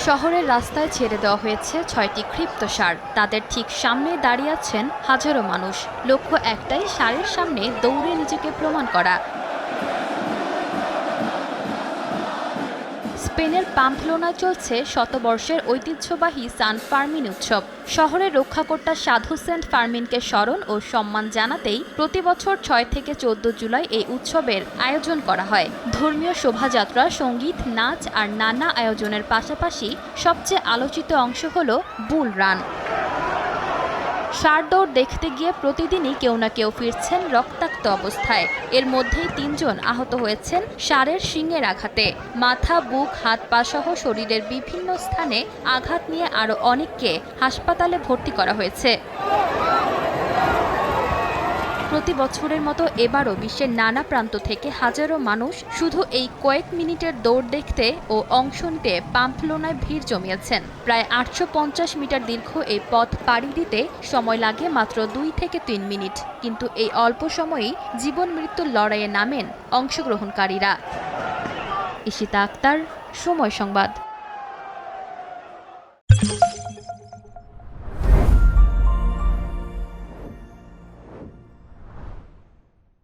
শহরের রাস্তায় ছেড়ে দেওয়া হয়েছে ৬টি ক্ষিপ্ত ষাঁড়। তাদের ঠিক সামনে দাঁড়িয়ে আছেন হাজারো মানুষ। লক্ষ্য একটাই, ষাঁড়ের সামনে দৌড়ে নিজেকে প্রমাণ করা। স্পেনের পাম্পলোনায় চলছে শতবর্ষের ঐতিহ্যবাহী সান ফার্মিন উৎসব। শহরের রক্ষাকর্তা সাধু সেন্ট ফার্মিনকে স্মরণ ও সম্মান জানাতেই প্রতিবছর ৬ থেকে ১৪ জুলাই এই উৎসবের আয়োজন করা হয়। ধর্মীয় শোভাযাত্রা, সঙ্গীত, নাচ আর নানা আয়োজনের পাশাপাশি সবচেয়ে আলোচিত অংশ হল বুল রান। ষাঁড় দৌড় দেখতে গিয়ে প্রতিদিনই কেউ না কেউ ফিরছেন রক্তাক্ত অবস্থায়। এর মধ্যেই ৩ জন আহত হয়েছেন ষাঁড়ের শিংয়ের আঘাতে। মাথা, বুক, হাত পা সহ শরীরের বিভিন্ন স্থানে আঘাত নিয়ে আরও অনেককে হাসপাতালে ভর্তি করা হয়েছে। প্রতি বছরের মতো এবারও বিশ্বের নানা প্রান্ত থেকে হাজারো মানুষ শুধু এই কয়েক মিনিটের দৌড় দেখতে ও অংশ নিতে পাম্পলোনায় ভিড় জমিয়েছেন। প্রায় ৮৫০ মিটার দীর্ঘ এই পথ পাড়ি দিতে সময় লাগে মাত্র ২ থেকে ৩ মিনিট। কিন্তু এই অল্প সময়েই জীবন মৃত্যুর লড়াইয়ে নামেন অংশগ্রহণকারীরা। ইশিতা আক্তার, সময় সংবাদ।